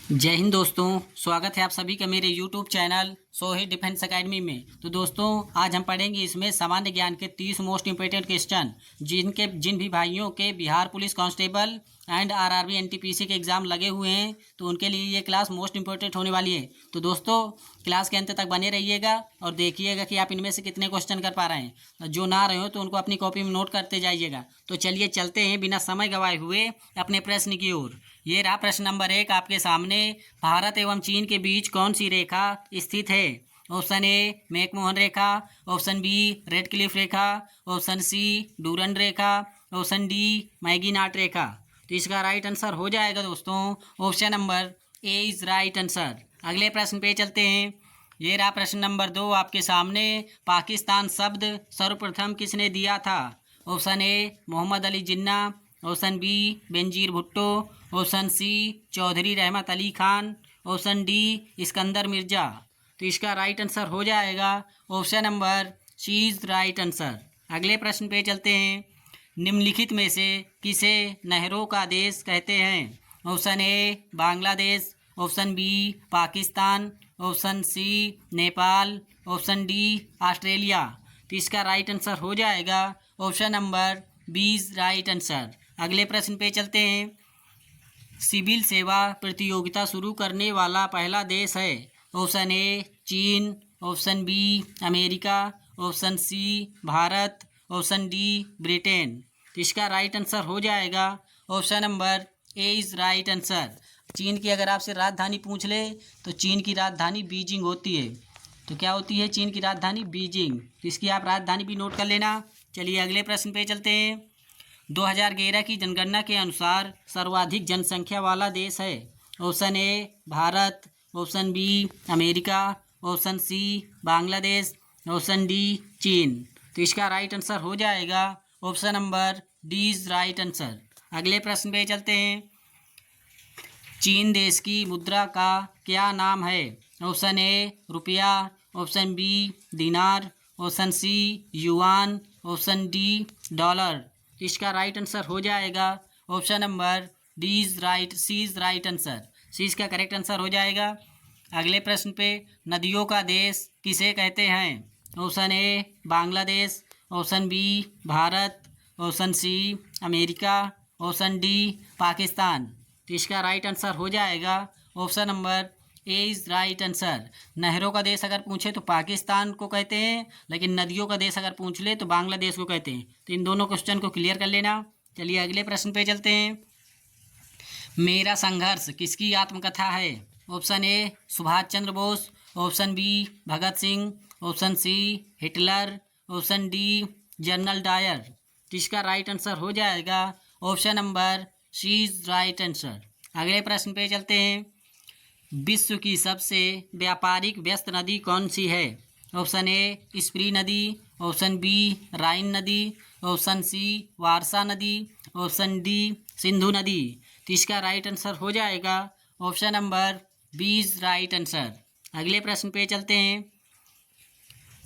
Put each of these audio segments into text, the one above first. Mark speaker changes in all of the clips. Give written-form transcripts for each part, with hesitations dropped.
Speaker 1: जय हिंद दोस्तों, स्वागत है आप सभी का मेरे YouTube channel Sohit defence academy में। तो दोस्तों, आज हम पढ़ेंगे इसमें सामान्य ज्ञान के 30 मोस्ट इंपॉर्टेंट क्वेश्चन जिन भी भाइयों के Bihar police constable and RRB NTPC के एग्ज़ाम लगे हुए हैं तो उनके लिए ये क्लास मोस्ट इंपॉर्टेंट होने वाली है। तो दोस्तों, क्लास के अंत तक बने रहिएगा और देखिएगा कि आप इनमें से कितने क्वेश्चन कर पा रहे हैं। जो ना रहे हो तो उनको अपनी कॉपी में नोट करते जाइएगा। तो चलिए चलते हैं बिना समय गंवाए हुए अपने प्रश्न की ओर। ये रहा प्रश्न नंबर 1 आपके सामने। भारत एवं चीन के बीच कौन सी रेखा स्थित है? ऑप्शन ए मैकमोहन रेखा, ऑप्शन बी रेड क्लिफ रेखा, ऑप्शन सी डूरंड रेखा, ऑप्शन डी मैगीनाट रेखा। तो इसका राइट आंसर हो जाएगा दोस्तों option number A is right answer. अगले प्रश्न पे चलते हैं। ये रहा प्रश्न नंबर 2 आपके सामने। पाकिस्तान शब्द सर्वप्रथम किसने दिया था? Option A Mohammad Ali Jinnah, option B Benazir Bhutto, option C Chaudhry Rahmat Ali Khan, option D Iskander Mirza. तो इसका राइट आंसर हो जाएगा option number C is right answer. अगले प्रश्न पे चलते हैं। निम्नलिखित में से किसे नहरों का देश कहते हैं? Option A Bangladesh, option B Pakistan, option C Nepal, option D Australia. तो इसका राइट आंसर हो जाएगा option number B is right answer. अगले प्रश्न पे चलते हैं। सिविल सेवा प्रतियोगिता शुरू करने वाला पहला देश है? ऑप्शन ए चीन, option B America, option C Bharat, option D Britain. तो इसका राइट आंसर हो जाएगा option number A is right answer. चीन की अगर आपसे राजधानी पूछ ले तो चीन की राजधानी बीजिंग होती है। तो क्या होती है चीन की राजधानी? बीजिंग। तो इसकी आप राजधानी भी नोट कर लेना। चलिए अगले प्रश्न पे चलते हैं। 2011 की जनगणना के अनुसार सर्वाधिक जनसंख्या वाला देश है? Option A Bharat, option B America, option C Bangladesh, option D चीन। तो इसका राइट आंसर हो जाएगा option number D is right answer. अगले प्रश्न पे चलते हैं। चीन देश की मुद्रा का क्या नाम है? ऑप्शन ए रुपया, option B dinar, option C yuan, option D dollar. इसका राइट आंसर हो जाएगा option number D is right C is right answer. C इसका करेक्ट आंसर हो जाएगा। अगले प्रश्न पे नदियों का देश किसे कहते हैं? Option A Bangladesh, option B Bharat, option C America, option D Pakistan. तो इसका राइट आंसर हो जाएगा option number A is right answer. नहरों का देश अगर पूछे तो पाकिस्तान को कहते हैं, लेकिन नदियों का देश अगर पूछ ले तो बांग्लादेश को कहते हैं। तो इन दोनों क्वेश्चन को क्लियर कर लेना। चलिए अगले प्रश्न पे चलते हैं। मेरा संघर्ष किसकी आत्मकथा है? Option A Subhash Chandra Bose, option B Bhagat Singh, option C Hitler, option D general Dyer. तो इसका राइट आंसर हो जाएगा option number C is right answer. अगले प्रश्न पे चलते हैं। विश्व की सबसे व्यापारिक व्यस्त नदी कौन सी है? ऑप्शन ए स्प्री नदी, ऑप्शन बी राइन नदी, ऑप्शन सी वारसा नदी, ऑप्शन डी सिंधु नदी। तो इसका राइट आंसर हो जाएगा option number B is right answer. अगले प्रश्न पे चलते हैं।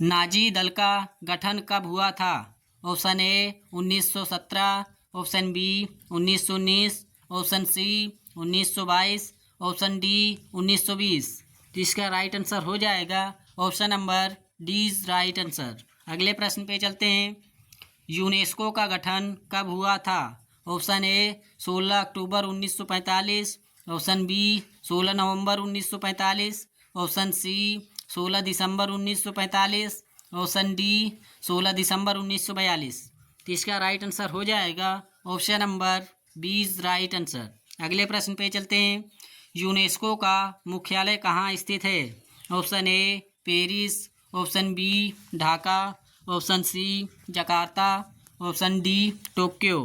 Speaker 1: नाजी दल का गठन कब हुआ था? Option A 1917, option B 1919, option C 1922, option D 1920। तो इसका राइट आंसर हो जाएगा option number D is right answer. अगले प्रश्न पे चलते हैं। यूनेस्को का गठन कब हुआ था? ऑप्शन ए 16 अक्टूबर 1945, ऑप्शन बी 16 नवंबर 1945, ऑप्शन सी 16 दिसंबर 1945, ऑप्शन डी 16 दिसंबर 1942। तो इसका राइट आंसर हो जाएगा option number B is right answer. अगले प्रश्न पे चलते हैं। यूनेस्को का मुख्यालय कहाँ स्थित है? Option A Paris, option B Dhaka, option C Jakarta, option D Tokyo.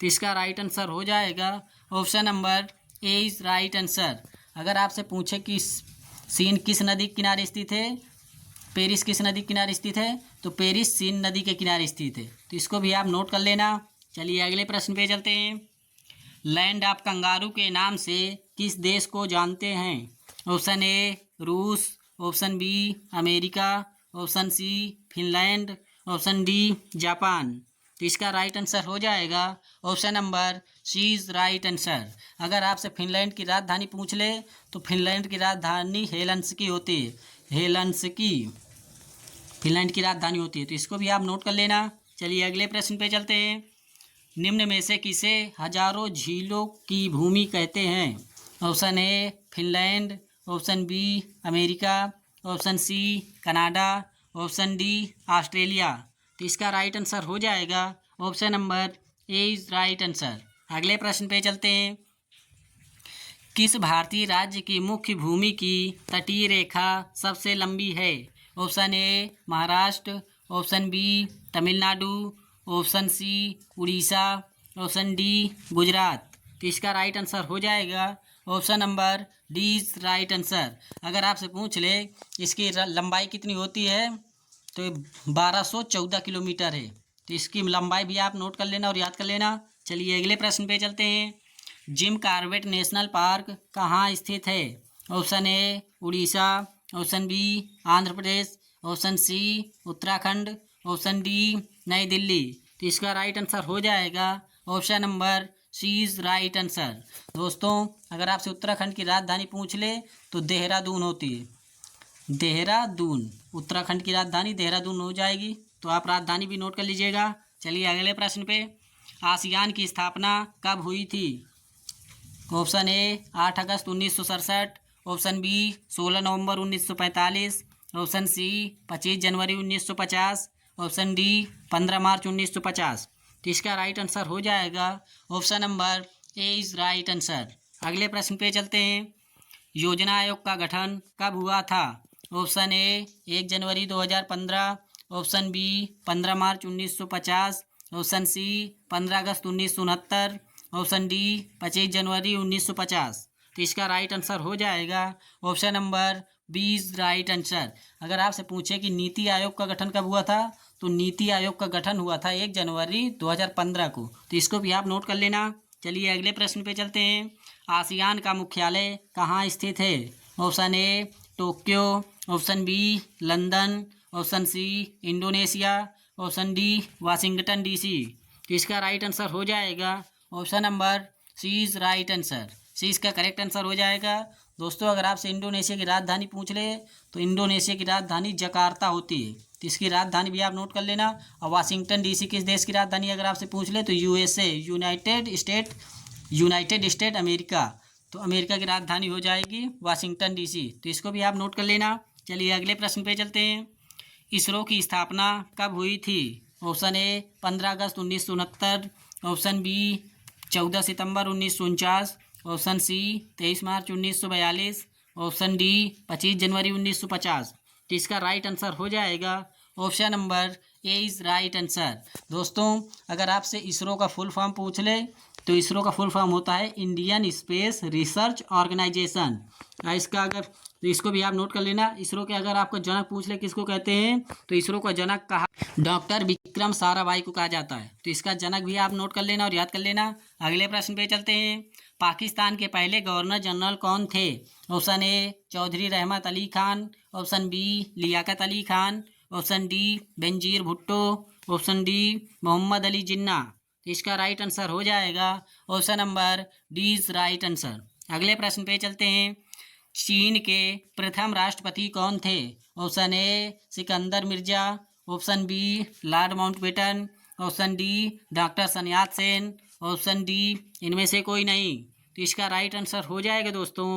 Speaker 1: तो इसका राइट आंसर हो जाएगा option number A is right answer. अगर आपसे पूछे कि सीन किस नदी के किनारे स्थित है, पेरिस किस नदी के किनारे स्थित है, तो पेरिस सीन नदी के किनारे स्थित है। तो इसको भी आप नोट कर लेना। चलिए अगले प्रश्न पे चलते हैं। लैंड ऑफ कंगारू के नाम से किस देश को जानते हैं? ऑप्शन ए रूस, option B America, option C Finland, option D Japan. तो इसका राइट आंसर हो जाएगा option number C is right answer. अगर आपसे फिनलैंड की राजधानी पूछ ले तो फिनलैंड की राजधानी हेलंसिकी होती है। हेलंसिकी फिनलैंड की राजधानी होती है, तो इसको भी आप नोट कर लेना। चलिए अगले प्रश्न पे चलते हैं। निम्न में से किसे हजारों झीलों की भूमि कहते हैं? Option A Finland, option B America, option C Canada, option D Australia. तो इसका राइट आंसर हो जाएगा option number A is right answer. अगले प्रश्न पे चलते हैं। किस भारतीय राज्य की मुख्य भूमि की तटीय रेखा सबसे लंबी है? Option A Maharashtra, option B Tamil Nadu, option C Orissa, option D Gujarat. तो इसका राइट आंसर हो जाएगा option number D is right answer. अगर आपसे पूछ ले इसकी लंबाई कितनी होती है तो 1214 किलोमीटर है। तो इसकी लंबाई भी आप नोट कर लेना और याद कर लेना। चलिए अगले प्रश्न पे चलते हैं। जिम कॉर्बेट नेशनल पार्क कहाँ स्थित है? Option A Orissa, option B Andhra Pradesh, option C Uttarakhand, option D New Delhi. तो इसका राइट आंसर हो जाएगा option number C is right answer. दोस्तों अगर आपसे उत्तराखंड की राजधानी पूछ ले तो देहरादून होती है। देहरादून उत्तराखंड की राजधानी देहरादून हो जाएगी, तो आप राजधानी भी नोट कर लीजिएगा। चलिए अगले प्रश्न पे। आसियान की स्थापना कब हुई थी? ऑप्शन ए 8 अगस्त 1967, ऑप्शन बी 16 नवंबर 1945, ऑप्शन सी 25 जनवरी 1950, ऑप्शन डी 15 मार्च 1950। तो इसका राइट आंसर हो जाएगा option number A is right answer. अगले प्रश्न पे चलते हैं। योजना आयोग का गठन कब हुआ था? ऑप्शन ए 1 जनवरी 2015, ऑप्शन बी 15 मार्च 1950, ऑप्शन सी 15 अगस्त 1969, ऑप्शन डी 25 जनवरी 1950। तो इसका राइट आंसर हो जाएगा option number B is right answer. अगर आपसे पूछे कि नीति आयोग का गठन कब हुआ था तो नीति आयोग का गठन हुआ था 1 जनवरी 2015 को। तो इसको भी आप नोट कर लेना। चलिए अगले प्रश्न पे चलते हैं। आसियान का मुख्यालय कहाँ स्थित है? Option A Tokyo, option B London, option C Indonesia, option D Washington DC. तो इसका राइट आंसर हो जाएगा option number C is right answer. C इसका करेक्ट आंसर हो जाएगा। दोस्तों अगर आपसे इंडोनेशिया की राजधानी पूछ ले तो इंडोनेशिया की राजधानी जकार्ता होती है, तो इसकी राजधानी भी आप नोट कर लेना। और वाशिंगटन डीसी किस देश की राजधानी अगर आपसे पूछ ले तो यूएसए यूनाइटेड स्टेट अमेरिका। तो अमेरिका की राजधानी हो जाएगी वाशिंगटन डीसी। तो इसको भी आप नोट कर लेना। चलिए अगले प्रश्न पे चलते हैं। इसरो की स्थापना कब हुई थी? ऑप्शन ए 15 अगस्त 1969, ऑप्शन बी 14 सितंबर 1949, ऑप्शन सी 23 मार्च 1942, ऑप्शन डी 25 जनवरी 1950। तो इसका राइट आंसर हो जाएगा option number A is right answer. दोस्तों अगर आपसे इसरो का फुल फॉर्म पूछ ले तो इसरो का फुल फॉर्म होता है इंडियन स्पेस रिसर्च ऑर्गेनाइजेशन। इसका अगर तो इसको भी आप नोट कर लेना। इसरो के अगर आपको जनक पूछ ले किसको कहते हैं तो इसरो का जनक कहा डॉक्टर विक्रम साराभाई को कहा जाता है। तो इसका जनक भी आप नोट कर लेना और याद कर लेना। अगले प्रश्न पे चलते हैं। पाकिस्तान के पहले गवर्नर जनरल कौन थे? Option A Chaudhry Rahmat Ali Khan, option B Liaquat Ali Khan, option D Benazir Bhutto, option D Mohammad Ali Jinnah. इसका राइट आंसर हो जाएगा option number D is right answer. अगले प्रश्न पे चलते हैं। चीन के प्रथम राष्ट्रपति कौन थे? Option A Sikandar Mirza, option B lord Mountbatten, option D doctor Sun Yat Sen, option D इनमें से कोई नहीं। तो इसका राइट आंसर हो जाएगा दोस्तों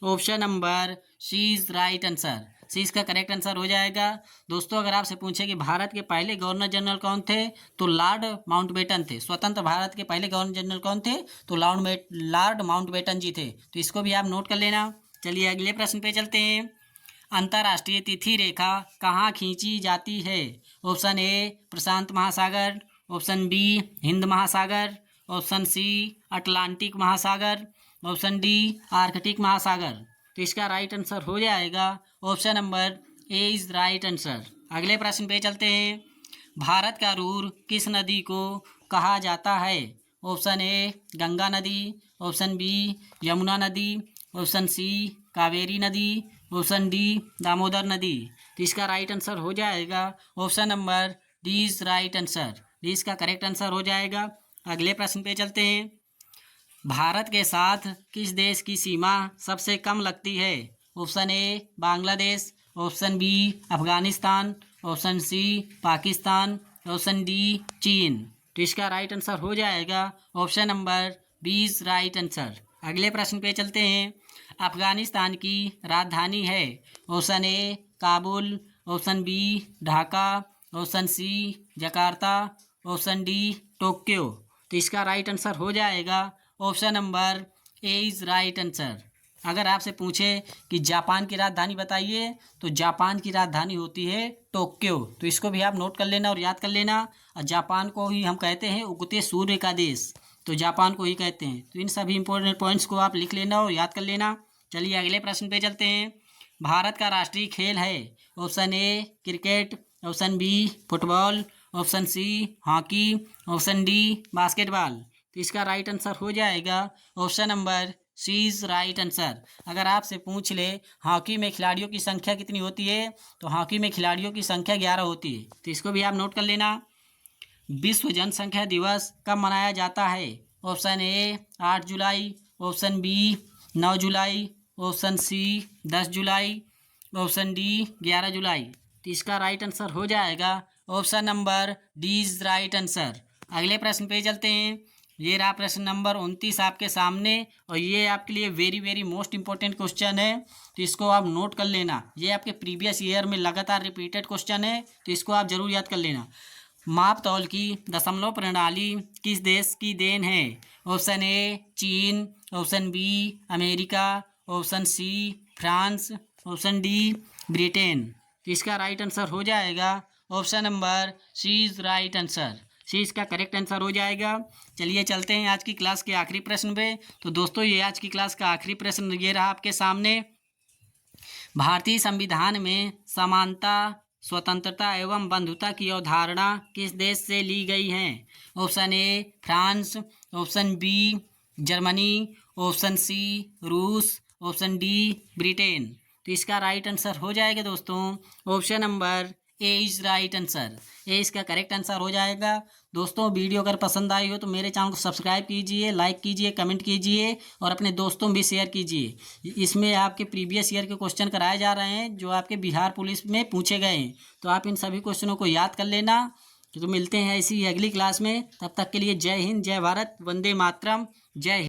Speaker 1: option number C is right answer. C इसका करेक्ट आंसर हो जाएगा। दोस्तों अगर आपसे पूछे कि भारत के पहले गवर्नर जनरल कौन थे तो लॉर्ड माउंटबेटन थे। स्वतंत्र भारत के पहले गवर्नर जनरल कौन थे तो लॉर्ड माउंटबेटन जी थे। तो इसको भी आप नोट कर लेना। चलिए अगले प्रश्न पे चलते हैं। अंतर्राष्ट्रीय तिथि रेखा कहाँ खींची जाती है? ऑप्शन ए प्रशांत महासागर, ऑप्शन बी हिंद महासागर, ऑप्शन सी अटलांटिक महासागर, ऑप्शन डी आर्कटिक महासागर। तो इसका राइट आंसर हो जाएगा option number A is right answer. अगले प्रश्न पे चलते हैं। भारत का रूर किस नदी को कहा जाता है? ऑप्शन ए गंगा नदी, ऑप्शन बी यमुना नदी, ऑप्शन सी कावेरी नदी, ऑप्शन डी दामोदर नदी। तो इसका राइट आंसर हो जाएगा option number D is right answer. D इसका करेक्ट आंसर हो जाएगा। अगले प्रश्न पे चलते हैं। भारत के साथ किस देश की सीमा सबसे कम लगती है? Option A Bangladesh, option B Afghanistan, option C Pakistan, option D चीन। तो इसका राइट आंसर हो जाएगा ऑप्शन नंबर 20 राइट आंसर। अगले प्रश्न पे चलते हैं। अफगानिस्तान की राजधानी है? Option A Kabul, option B Dhaka, option C Jakarta, option D Tokyo. तो इसका राइट आंसर हो जाएगा option number A is right answer. अगर आपसे पूछे कि जापान की राजधानी बताइए तो जापान की राजधानी होती है टोक्यो। तो इसको भी आप नोट कर लेना और याद कर लेना। और जापान को ही हम कहते हैं उगते सूर्य का देश, तो जापान को ही कहते हैं। तो इन सभी इंपॉर्टेंट पॉइंट्स को आप लिख लेना और याद कर लेना। चलिए अगले प्रश्न पे चलते हैं। भारत का राष्ट्रीय खेल है? Option A cricket, option B football, option C hockey, option D basketball. तो इसका राइट आंसर हो जाएगा option number C is right answer. अगर आपसे पूछ ले हॉकी में खिलाड़ियों की संख्या कितनी होती है, तो हॉकी में खिलाड़ियों की संख्या 11 होती है। तो इसको भी आप नोट कर लेना। विश्व जनसंख्या दिवस कब मनाया जाता है? ऑप्शन ए 8 जुलाई, ऑप्शन बी 9 जुलाई, ऑप्शन सी 10 जुलाई, ऑप्शन डी 11 जुलाई। तो इसका राइट आंसर हो जाएगा option number D is right answer. अगले प्रश्न पे चलते हैं। ये रहा प्रश्न नंबर 29 आपके सामने, और ये आपके लिए very very most important question है। तो इसको आप नोट कर लेना। ये आपके प्रीवियस ईयर में लगातार रिपीटेड क्वेश्चन है, तो इसको आप जरूर याद कर लेना। माप तौल की दशमलव प्रणाली किस देश की देन है? ऑप्शन ए चीन, option B America, option C France, option D Britain. तो इसका राइट आंसर हो जाएगा option number C is right answer. C इसका करेक्ट आंसर हो जाएगा। चलिए चलते हैं आज की क्लास के आखिरी प्रश्न पे। तो दोस्तों ये आज की क्लास का आखिरी प्रश्न ये रहा आपके सामने। भारतीय संविधान में समानता, स्वतंत्रता एवं बंधुता की अवधारणा किस देश से ली गई है? Option A France, option B Germany, option C रूस, ऑप्शन डी ब्रिटेन। तो इसका राइट आंसर हो जाएगा दोस्तों option number A is right answer. A इसका करेक्ट आंसर हो जाएगा। दोस्तों वीडियो अगर पसंद आई हो तो मेरे चैनल को सब्सक्राइब कीजिए, लाइक कीजिए, कमेंट कीजिए और अपने दोस्तों में भी शेयर कीजिए। इसमें आपके प्रीवियस ईयर के क्वेश्चन कराए जा रहे हैं जो आपके बिहार पुलिस में पूछे गए हैं। तो आप इन सभी क्वेश्चनों को याद कर लेना। तो मिलते हैं ऐसी अगली क्लास में। तब तक के लिए जय हिंद, जय भारत, वंदे मातरम, जय हिंद।